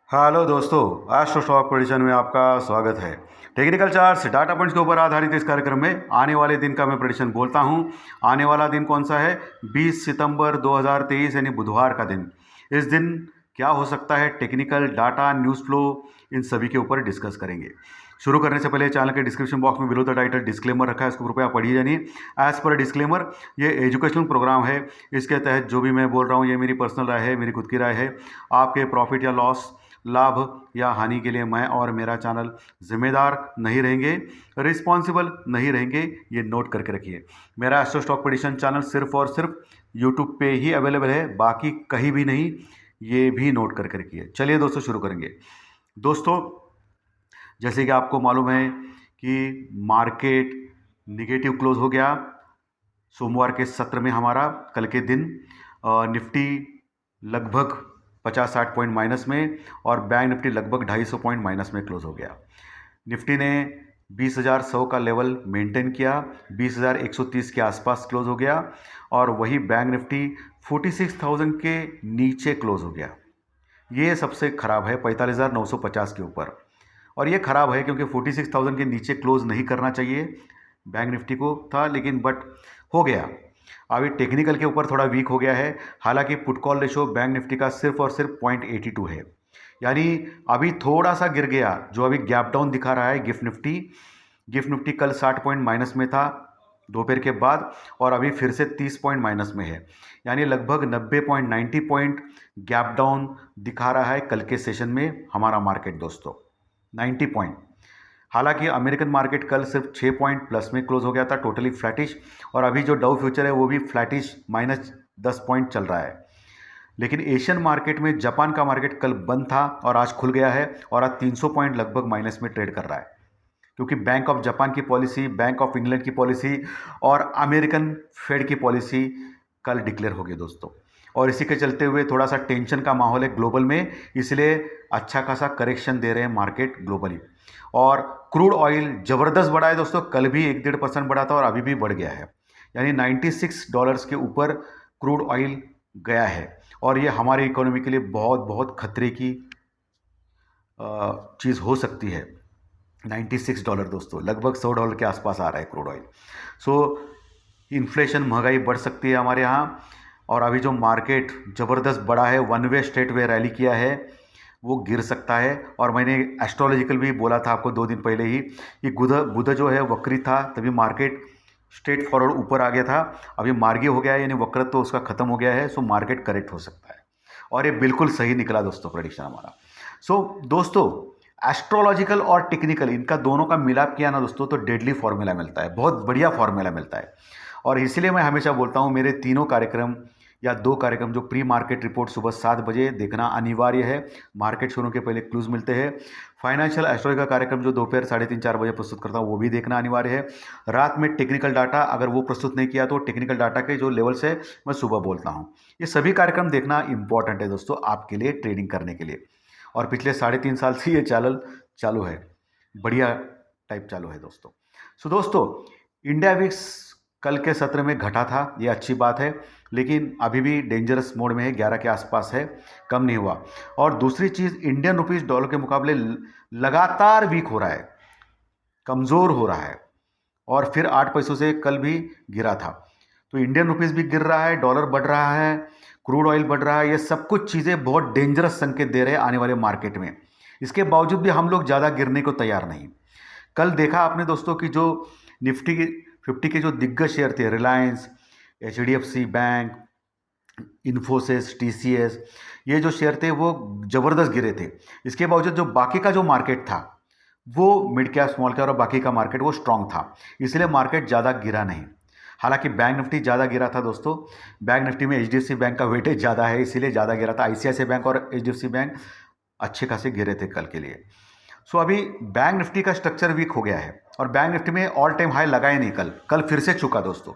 Hello दोस्तों, astro stock prediction में आपका स्वागत है। टेक्निकल चार्ट्स डाटा पॉइंट्स के ऊपर आधारित इस कार्यक्रम में आने वाले दिन का मैं प्रेडिक्शन बोलता हूं। आने वाला दिन कौन सा है? 20 सितंबर 2023 यानी बुधवार का दिन। इस दिन क्या हो सकता है, टेक्निकल डाटा, न्यूज़ फ्लो, इन सभी के ऊपर डिस्कस करेंगे। शुरू करने से पहले चैनल के डिस्क्रिप्शन बॉक्स में बिलो द टाइटल डिस्क्लेमर रखा है, इसको कृपया पढ़िए जानिए। एज पर डिस्क्लेमर, ये एजुकेशनल प्रोग्राम है। इसके तहत जो भी मैं बोल रहा हूँ ये मेरी पर्सनल राय है, मेरी खुद की राय है। आपके प्रॉफिट या लॉस, लाभ या हानि के लिए मैं और मेरा चैनल जिम्मेदार नहीं रहेंगे, रिस्पॉन्सिबल नहीं रहेंगे, ये नोट करके रखिए। मेरा एस्ट्रो स्टॉक प्रेडिक्शन चैनल सिर्फ और सिर्फ यूट्यूब पे ही अवेलेबल है, बाकी कहीं भी नहीं, ये भी नोट करके रखिए। चलिए दोस्तों, शुरू करेंगे। दोस्तों, जैसे कि आपको मालूम है कि मार्केट निगेटिव क्लोज हो गया सोमवार के सत्र में हमारा। कल के दिन निफ्टी लगभग 50-60 पॉइंट माइनस में और बैंक निफ्टी लगभग 250 पॉइंट माइनस में क्लोज हो गया। निफ्टी ने 20,100 का लेवल मेंटेन किया, 20,130 के आसपास क्लोज हो गया और वही बैंक निफ्टी 46,000 के नीचे क्लोज हो गया। ये सबसे खराब है 45,950 के ऊपर। और ये खराब है क्योंकि 46,000 के नीचे क्लोज नहीं करना चाहिए बैंक निफ्टी को था, लेकिन बट हो गया। अभी टेक्निकल के ऊपर थोड़ा वीक हो गया है। हालांकि put call ratio bank Nifty का सिर्फ और सिर्फ 0.82 है, यानी अभी थोड़ा सा गिर गया। जो अभी गैप डाउन दिखा रहा है गिफ्ट निफ्टी कल 60 पॉइंट माइनस में था दोपहर के बाद और अभी फिर से 30 पॉइंट माइनस में है, यानी लगभग 90 पॉइंट गैप डाउन दिखा रहा है कल के सेशन में हमारा मार्केट दोस्तों, 90 पॉइंट। हालांकि अमेरिकन मार्केट कल सिर्फ 6 पॉइंट प्लस में क्लोज हो गया था, टोटली फ्लैटिश। और अभी जो डाउ फ्यूचर है वो भी फ्लैटिश -10 पॉइंट चल रहा है। लेकिन एशियन मार्केट में जापान का मार्केट कल बंद था और आज खुल गया है और आज 300 पॉइंट लगभग माइनस में ट्रेड कर रहा है, क्योंकि बैंक ऑफ जापान की पॉलिसी, बैंक ऑफ इंग्लैंड की पॉलिसी और अमेरिकन फेड की पॉलिसी कल डिक्लेयर हो गई दोस्तों। और इसी के चलते हुए थोड़ा सा टेंशन का माहौल है ग्लोबल में, इसलिए अच्छा खासा करेक्शन दे रहे हैं मार्केट ग्लोबली। और क्रूड ऑयल ज़बरदस्त बढ़ा है दोस्तों, कल भी 1-1.5% बढ़ा था और अभी भी बढ़ गया है, यानी $96 के ऊपर क्रूड ऑयल गया है। और ये हमारी इकोनॉमी के लिए बहुत बहुत खतरे की चीज़ हो सकती है। $96 दोस्तों, लगभग $100 के आसपास आ रहा है क्रूड ऑयल। सो इन्फ्लेशन, महंगाई बढ़ सकती है हमारे यहाँ। और अभी जो मार्केट ज़बरदस्त बढ़ा है, one way straight way rally किया है, वो गिर सकता है। और मैंने एस्ट्रोलॉजिकल भी बोला था आपको 2 दिन पहले ही कि बुध जो है वक्री था, तभी मार्केट स्ट्रेट फॉरवर्ड ऊपर आ गया था। अभी मार्गीय हो गया है, यानी वक्रत्व तो उसका खत्म हो गया है। सो मार्केट करेक्ट हो सकता है और ये बिल्कुल सही निकला दोस्तों प्रेडिक्शन हमारा। सो दोस्तों, एस्ट्रोलॉजिकल और टेक्निकल, इनका दोनों का मिलाप किया ना दोस्तों, तो डेडली फॉर्मूला मिलता है, बहुत बढ़िया फॉर्मूला मिलता है। और इसलिए मैं हमेशा बोलता हूँ मेरे तीनों कार्यक्रम या 2 कार्यक्रम, जो प्री मार्केट रिपोर्ट सुबह 7 बजे देखना अनिवार्य है, मार्केट शुरू के पहले क्लूज मिलते हैं। फाइनेंशियल एस्ट्रोलॉजी का कार्यक्रम जो दोपहर 3:30-4 बजे प्रस्तुत करता हूँ, वो भी देखना अनिवार्य है। रात में टेक्निकल डाटा, अगर वो प्रस्तुत नहीं किया तो टेक्निकल डाटा के जो लेवल्स है मैं सुबह बोलता हूँ। ये सभी कार्यक्रम देखना इंपॉर्टेंट है दोस्तों आपके लिए, ट्रेडिंग करने के लिए। और पिछले 3.5 साल से ये चैनल चालू है, बढ़िया टाइप चालू है दोस्तों। सो दोस्तों, इंडिया विक्स कल के सत्र में घटा था, ये अच्छी बात है, लेकिन अभी भी डेंजरस मोड में है, 11 के आसपास है, कम नहीं हुआ। और दूसरी चीज़, इंडियन रुपीस डॉलर के मुकाबले लगातार वीक हो रहा है, कमज़ोर हो रहा है और फिर 8 पैसों से कल भी गिरा था। तो इंडियन रुपीस भी गिर रहा है, डॉलर बढ़ रहा है, क्रूड ऑयल बढ़ रहा है। ये सब कुछ चीज़ें बहुत डेंजरस संकेत दे रहे हैं आने वाले मार्केट में। इसके बावजूद भी हम लोग ज़्यादा गिरने को तैयार नहीं। कल देखा आपने दोस्तों कि जो निफ्टी 50 के जो दिग्गज शेयर थे, Reliance, HDFC bank, Infosys, TCS, ये जो शेयर थे वो ज़बरदस्त गिरे थे। इसके बावजूद जो बाकी का जो मार्केट था, वो मिड कैप, स्मॉल कैप और बाकी का मार्केट वो स्ट्रांग था, इसलिए मार्केट ज़्यादा गिरा नहीं। हालांकि बैंक निफ्टी ज़्यादा गिरा था दोस्तों। बैंक निफ्टी में HDFC बैंक का वेटेज ज़्यादा है, इसीलिए ज़्यादा गिरा था। ICICI बैंक और HDFC बैंक अच्छे खासे गिरे थे कल के लिए। सो अभी बैंक निफ्टी का स्ट्रक्चर वीक हो गया है और बैंक निफ्टी में ऑल टाइम हाई लगाए नहीं, कल फिर से चुका दोस्तों।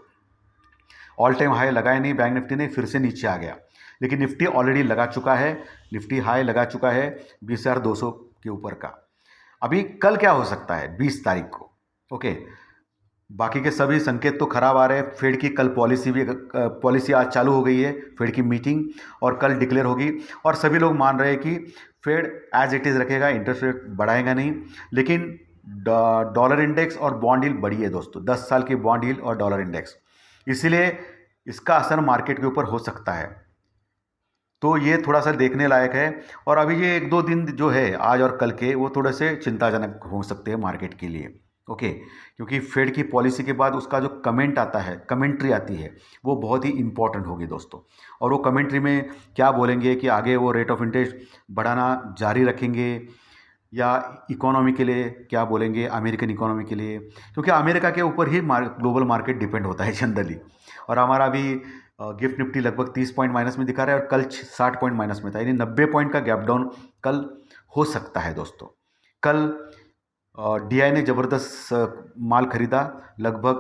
ऑल टाइम हाई लगाए नहीं बैंक निफ्टी ने, फिर से नीचे आ गया। लेकिन निफ्टी ऑलरेडी लगा चुका है, निफ्टी हाई लगा चुका है 20,200 के ऊपर का। अभी कल क्या हो सकता है 20 तारीख को, ओके, बाकी के सभी संकेत तो खराब आ रहे हैं। फेड की कल पॉलिसी आज चालू हो गई है, फेड की मीटिंग, और कल डिक्लेयर होगी। और सभी लोग मान रहे हैं कि फेड एज इट इज़ रखेगा, इंटरेस्ट रेट बढ़ाएगा नहीं। लेकिन डॉलर इंडेक्स और बॉन्ड यील्ड बढ़ी है दोस्तों, 10 साल की बॉन्ड यील्ड और डॉलर इंडेक्स, इसलिए इसका असर मार्केट के ऊपर हो सकता है। तो ये थोड़ा सा देखने लायक है। और अभी ये 1-2 दिन जो है आज और कल के, वो थोड़े से चिंताजनक हो सकते हैं मार्केट के लिए। ओके, क्योंकि फेड की पॉलिसी के बाद उसका जो कमेंट आता है, कमेंट्री आती है, वो बहुत ही इंपॉर्टेंट होगी दोस्तों। और वो कमेंट्री में क्या बोलेंगे कि आगे वो रेट ऑफ इंटरेस्ट बढ़ाना जारी रखेंगे, या इकोनॉमी के लिए क्या बोलेंगे, अमेरिकन इकोनॉमी के लिए, क्योंकि अमेरिका के ऊपर ही ग्लोबल मार्केट डिपेंड होता है जनरली। और हमारा अभी गिफ्ट निफ्टी लगभग 30 पॉइंट माइनस में दिखा रहा है, और कल 60 पॉइंट माइनस में था, यानी 90 पॉइंट का गैप डाउन कल हो सकता है दोस्तों। कल डीआई ने ज़बरदस्त माल खरीदा, लगभग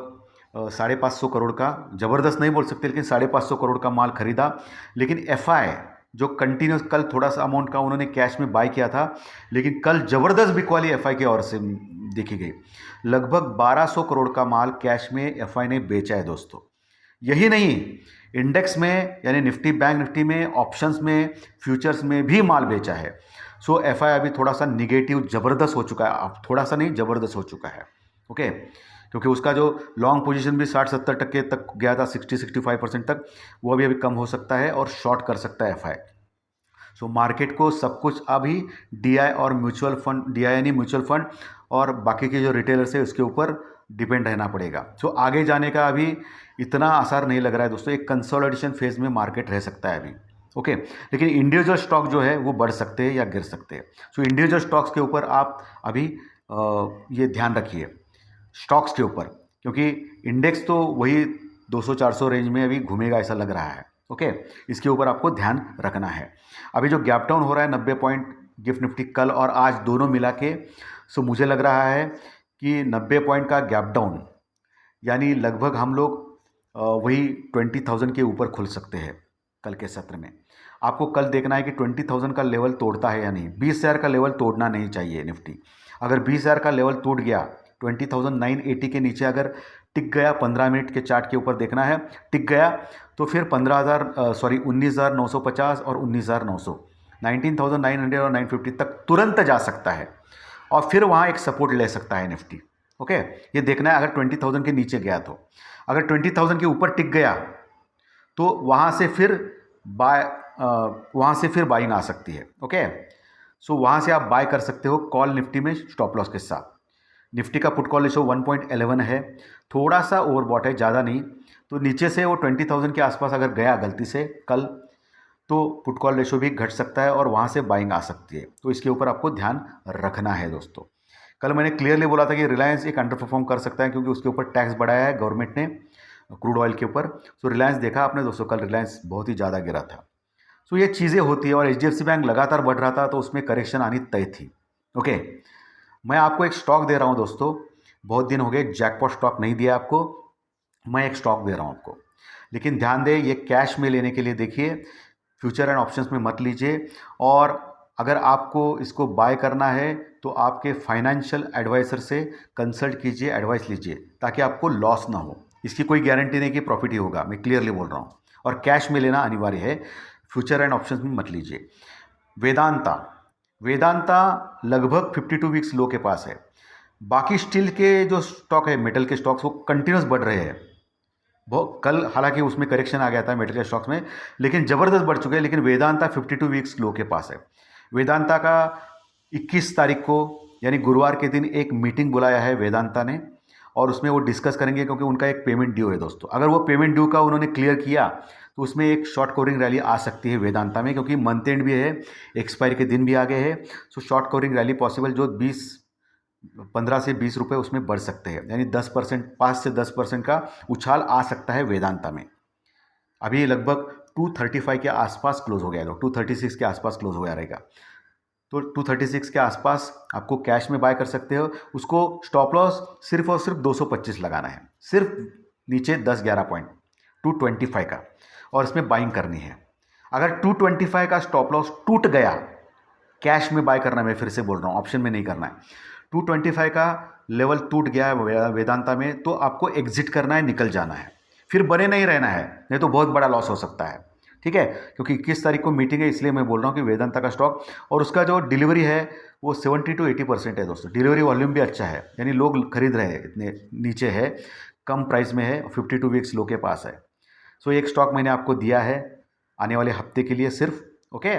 550 करोड़ का, ज़बरदस्त नहीं बोल सकते लेकिन 550 करोड़ का माल खरीदा। लेकिन एफआई जो कंटिन्यूस, कल थोड़ा सा अमाउंट का उन्होंने कैश में बाय किया था, लेकिन कल ज़बरदस्त बिकवाली एफआई की ओर से देखी गई। लगभग 1200 करोड़ का माल कैश में एफआई ने बेचा है दोस्तों। यही नहीं, इंडेक्स में यानी निफ्टी, बैंक निफ्टी में, ऑप्शंस में, फ्यूचर्स में भी माल बेचा है। सो एफआई अभी थोड़ा सा निगेटिव ज़बरदस्त हो चुका है, अब थोड़ा सा नहीं, ज़बरदस्त हो चुका है। ओके, क्योंकि उसका जो लॉन्ग पोजीशन भी 60-70% तक गया था, 60-65% तक, वो अभी कम हो सकता है और शॉर्ट कर सकता है एफआई। सो मार्केट को सब कुछ अभी डीआई और म्यूचुअल फंड, डीआई यानी म्यूचुअल फंड, और बाकी के जो रिटेलर्स है उसके ऊपर डिपेंड रहना पड़ेगा। सो आगे जाने का अभी इतना आसार नहीं लग रहा है दोस्तों, एक कंसोलिडेशन फेज में मार्केट रह सकता है अभी। ओके, लेकिन इंडिविजुअल स्टॉक जो है वो बढ़ सकते हैं या गिर सकते हैं। सो इंडिविजुअल स्टॉक्स के ऊपर आप अभी ये ध्यान रखिए स्टॉक्स के ऊपर, क्योंकि इंडेक्स तो वही 200-400 रेंज में अभी घूमेगा ऐसा लग रहा है। ओके, इसके ऊपर आपको ध्यान रखना है। अभी जो गैप डाउन हो रहा है 90 पॉइंट गिफ्ट निफ्टी कल और आज दोनों मिला के, सो मुझे लग रहा है कि 90 पॉइंट का गैप डाउन यानी लगभग हम लोग वही 20,000 के ऊपर खुल सकते हैं कल के सत्र में। आपको कल देखना है कि 20,000 का लेवल तोड़ता है या नहीं। 20,000 का लेवल तोड़ना नहीं चाहिए निफ्टी। अगर 20,000 का लेवल टूट गया, 20,980 के नीचे अगर टिक गया, 15 मिनट के चार्ट के ऊपर देखना है, टिक गया, तो फिर 19,950 और 19,900, 19,900 और 950 तक तुरंत जा सकता है, और फिर वहाँ एक सपोर्ट ले सकता है निफ्टी। ओके, ये देखना है अगर 20,000 के नीचे गया तो। अगर 20,000 के ऊपर टिक गया तो वहाँ से फिर बाइंग आ सकती है। ओके, सो वहाँ से आप बाय कर सकते हो कॉल निफ्टी में स्टॉप लॉस के साथ। निफ्टी का पुट कॉल रेशो 1.11 है, थोड़ा सा ओवरबॉट है, ज़्यादा नहीं। तो नीचे से वो 20,000 के आसपास अगर गया गलती से कल, तो पुट कॉल रेशो भी घट सकता है और वहाँ से बाइंग आ सकती है। तो इसके ऊपर आपको ध्यान रखना है दोस्तों। कल मैंने क्लियरली बोला था कि रिलायंस एक अंडर परफॉर्म कर सकता है, क्योंकि उसके ऊपर टैक्स बढ़ाया है गवर्नमेंट ने क्रूड ऑयल के ऊपर। सो रिलायंस देखा आपने दोस्तों, कल रिलायंस बहुत ही ज़्यादा गिरा था। सो ये चीज़ें होती है, और एचडीएफसी बैंक लगातार बढ़ रहा था, तो उसमें करेक्शन आनी तय थी। ओके, मैं आपको एक स्टॉक दे रहा हूँ दोस्तों, बहुत दिन हो गए जैकपॉट स्टॉक नहीं दिया आपको, मैं एक स्टॉक दे रहा हूँ आपको। लेकिन ध्यान दें, ये कैश में लेने के लिए देखिए, फ्यूचर एंड ऑप्शंस में मत लीजिए। और अगर आपको इसको बाय करना है तो आपके फाइनेंशियल एडवाइज़र से कंसल्ट कीजिए, एडवाइस लीजिए, ताकि आपको लॉस ना हो। इसकी कोई गारंटी नहीं कि प्रॉफिट ही होगा, मैं क्लियरली बोल रहा हूँ। और कैश में लेना अनिवार्य है, फ्यूचर एंड ऑप्शंस में मत लीजिए। वेदांता लगभग 52 वीक्स लो के पास है। बाकी स्टील के जो स्टॉक है, मेटल के स्टॉक्स, वो कंटिन्यूस बढ़ रहे हैं। बहुत कल हालांकि उसमें करेक्शन आ गया था मेटल के स्टॉक्स में, लेकिन ज़बरदस्त बढ़ चुके हैं। लेकिन वेदांता 52 वीक्स लो के पास है। वेदांता का 21 तारीख को यानी गुरुवार के दिन एक मीटिंग बुलाया है वेदांता ने, और उसमें वो डिस्कस करेंगे, क्योंकि उनका एक पेमेंट ड्यू है दोस्तों। अगर वो पेमेंट ड्यू का उन्होंने क्लियर किया तो उसमें एक शॉर्ट कवरिंग रैली आ सकती है वेदांता में, क्योंकि मंथ एंड भी है, एक्सपायरी के दिन भी आ गए हैं। So short covering rally possible, जो 15 से 20 रुपये उसमें बढ़ सकते हैं, यानी 10%, 5 से 10% का उछाल आ सकता है वेदांता में। अभी लगभग 235 के आसपास क्लोज हो गया, 236 के आसपास क्लोज हो रहेगा। तो 236 के आसपास आपको कैश में बाय कर सकते हो। उसको स्टॉप लॉस सिर्फ और सिर्फ 225 लगाना है, सिर्फ नीचे 10-11 पॉइंट 225 का, और इसमें बाइंग करनी है। अगर 225 का स्टॉप लॉस टूट गया, कैश में बाय करना है, मैं फिर से बोल रहा हूँ, ऑप्शन में नहीं करना है। 225 का लेवल टूट गया है वेदांता में, तो आपको एग्जिट करना है, निकल जाना है, फिर बने नहीं रहना है, नहीं तो बहुत बड़ा लॉस हो सकता है। ठीक है, क्योंकि 21 तारीख को मीटिंग है, इसलिए मैं बोल रहा हूँ कि वेदांता का स्टॉक और उसका जो डिलीवरी है वो 70 to 80% है दोस्तों। डिलीवरी वॉल्यूम भी अच्छा है, यानी लोग खरीद रहे हैं, इतने नीचे है, कम प्राइस में है, 52 वीक्स लो के पास है। सो एक स्टॉक मैंने आपको दिया है आने वाले हफ्ते के लिए सिर्फ, ओके।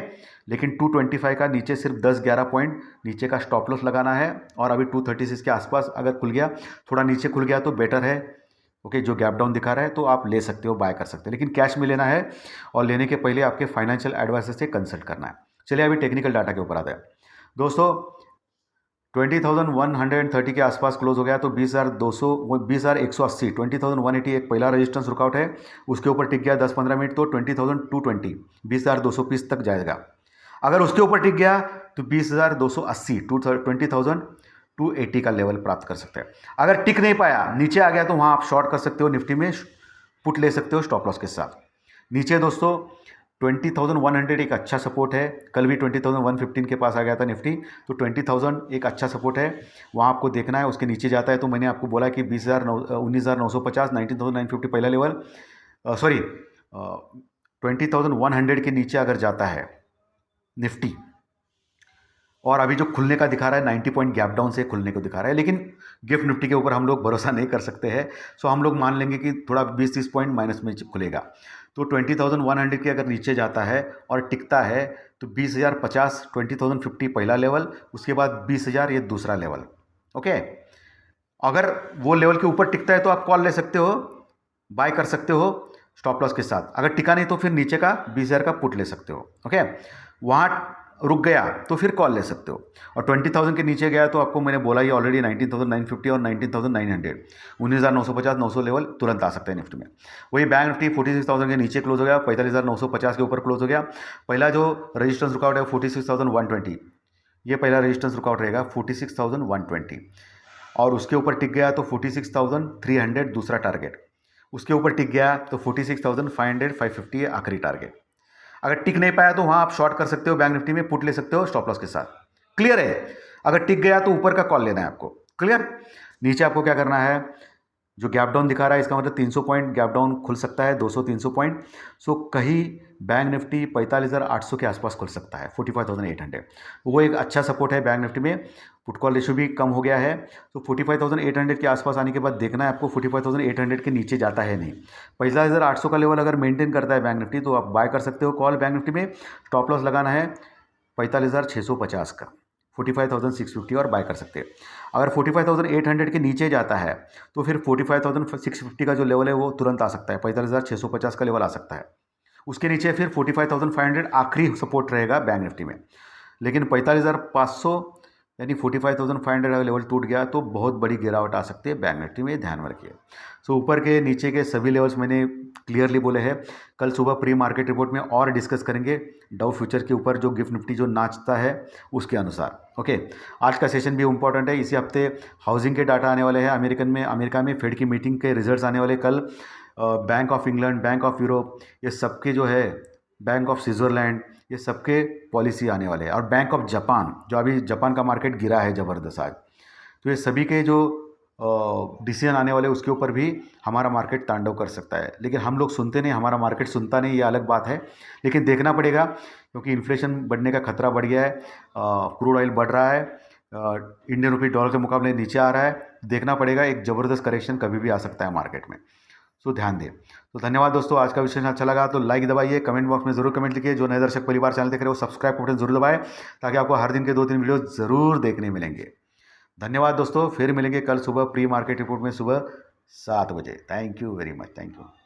लेकिन 225 का नीचे सिर्फ 10-11 पॉइंट नीचे का स्टॉप लॉस लगाना है, और अभी 236 के आसपास अगर खुल गया, थोड़ा नीचे खुल गया तो बेटर है, ओके। जो गैप डाउन दिखा रहा है तो आप ले सकते हो, बाय कर सकते हो, लेकिन कैश में लेना है और लेने के पहले आपके फाइनेंशियल एडवाइजर से कंसल्ट करना है। चलिए अभी टेक्निकल डाटा के ऊपर आता है दोस्तों। 20,130 के आसपास क्लोज हो गया, तो 20,200 20,180 20,180 एक पहला रेजिस्टेंस रुकआउट है, उसके ऊपर टिक गया 10-15 मिनट तो 20,220 20,200 पीस तक जाएगा। अगर उसके ऊपर टिक गया तो 20,280 20,280 का लेवल प्राप्त कर सकते हैं। अगर टिक नहीं पाया, नीचे आ गया, तो वहाँ आप शॉर्ट कर सकते हो, निफ्टी में पुट ले सकते हो स्टॉप लॉस के साथ। नीचे दोस्तों 20,100 एक अच्छा सपोर्ट है, कल भी 20,115 के पास आ गया था निफ्टी, तो 20,000 एक अच्छा सपोर्ट है, वहाँ आपको देखना है। उसके नीचे जाता है तो मैंने आपको बोला कि 19,950 19,950 पहला लेवल, सॉरी 20,100 के नीचे अगर जाता है निफ्टी, और अभी जो खुलने का दिखा रहा है 90 पॉइंट गैप डाउन से खुलने को दिखा रहा है, लेकिन गिफ्ट निफ्टी के ऊपर हम लोग भरोसा नहीं कर सकते हैं, सो हम लोग मान लेंगे कि थोड़ा 20-30 पॉइंट माइनस में खुलेगा। तो 20,100 के अगर नीचे जाता है और टिकता है तो 20,050 20,050 पहला लेवल, उसके बाद 20,000 ये दूसरा लेवल, ओके। अगर वो लेवल के ऊपर टिकता है तो आप कॉल ले सकते हो, बाय कर सकते हो स्टॉप लॉस के साथ। अगर टिका नहीं तो फिर नीचे का 20,000 का पुट ले सकते हो, ओके। वहाँ रुक गया तो फिर कॉल ले सकते हो, और 20,000 के नीचे गया तो आपको मैंने बोला ही ऑलरेडी 19,950 और 19,900 19,950 900 लेवल तुरंत आ सकते हैं निफ्टी में। वही बैंक निफ्टी 46,000 के नीचे क्लोज हो गया, 45,950 के ऊपर क्लोज हो गया। पहला जो रजिस्टेंस रुकआउट है 46,120, ये पहला रजिस्टेंस रुकआउट रहेगा 46,120, और उसके ऊपर टिक गया तो 46,300 दूसरा टारगेट, उसके ऊपर टिक गया तो 46,500 550 है आखिरी टारगेट। अगर टिक नहीं पाया तो वहाँ आप शॉर्ट कर सकते हो, बैंक निफ्टी में पुट ले सकते हो स्टॉप लॉस के साथ। क्लियर है? अगर टिक गया तो ऊपर का कॉल लेना है आपको, क्लियर। नीचे आपको क्या करना है, जो गैप डाउन दिखा रहा है इसका मतलब 300 पॉइंट गैप डाउन खुल सकता है, 200-300 पॉइंट। सो कहीं बैंक निफ्टी 45,800 के आसपास खुल सकता है, 45,800, वो एक अच्छा सपोर्ट है बैंक निफ्टी में। पुट कॉल रेशियो भी कम हो गया है, तो 45,800 के आसपास आने के बाद देखना है आपको 45,800 के नीचे जाता है नहीं। 45,800 का लेवल अगर मेंटेन करता है बैंक निफ्टी तो आप बाय कर सकते हो कॉल बैंक निफ्टी में। स्टॉप लॉस लगाना है 45,650 का, 45,650, और बाय कर सकते हैं। अगर 45,800 के नीचे जाता है तो फिर 45,650 का जो लेवल है वो तुरंत आ सकता है, 45,650 का लेवल आ सकता है। उसके नीचे फिर 45,500 आखिरी सपोर्ट रहेगा बैंक निफ्टी में। लेकिन 45,500 यानी 45,500 अगर लेवल टूट गया तो बहुत बड़ी गिरावट आ सकती है बैंक निफ्टी में, ध्यान रखिए। सो ऊपर के नीचे के सभी लेवल्स मैंने क्लियरली बोले हैं। कल सुबह प्री मार्केट रिपोर्ट में और डिस्कस करेंगे डाउ फ्यूचर के ऊपर, जो गिफ्ट निफ्टी जो नाचता है उसके अनुसार, ओके। आज का सेशन भी इंपॉर्टेंट है। इसी हफ्ते हाउसिंग के डाटा आने वाले हैं अमेरिका में फेड की मीटिंग के रिजल्ट्स आने वाले कल। Bank of England, bank of Europe, ये सबके जो है, बैंक ऑफ स्विट्ज़रलैंड, ये सबके पॉलिसी आने वाले हैं, और बैंक ऑफ जापान, जो अभी जापान का मार्केट गिरा है ज़बरदस्त आज, तो ये सभी के जो डिसीजन आने वाले उसके ऊपर भी हमारा मार्केट तांडव कर सकता है। लेकिन हम लोग सुनते नहीं, हमारा मार्केट सुनता नहीं, ये अलग बात है। लेकिन देखना पड़ेगा क्योंकि इन्फ्लेशन बढ़ने का खतरा बढ़ गया है, क्रूड ऑयल बढ़ रहा है, इंडियन रुपी डॉलर के मुकाबले नीचे आ रहा है। देखना पड़ेगा, एक ज़बरदस्त करेक्शन कभी भी आ सकता है मार्केट में, सो ध्यान दें। तो धन्यवाद दोस्तों, आज का विश्लेषण अच्छा लगा तो लाइक दबाइए, कमेंट बॉक्स में जरूर कमेंट लिखिए। जो नए दर्शक परिवार चैनल देख रहे हो सब्सक्राइब बटन जरूर दबाएं, ताकि आपको हर दिन के 2-3 वीडियो जरूर देखने मिलेंगे। धन्यवाद दोस्तों, फिर मिलेंगे कल सुबह प्री मार्केट रिपोर्ट में सुबह 7 बजे। Thank you very much, thank you.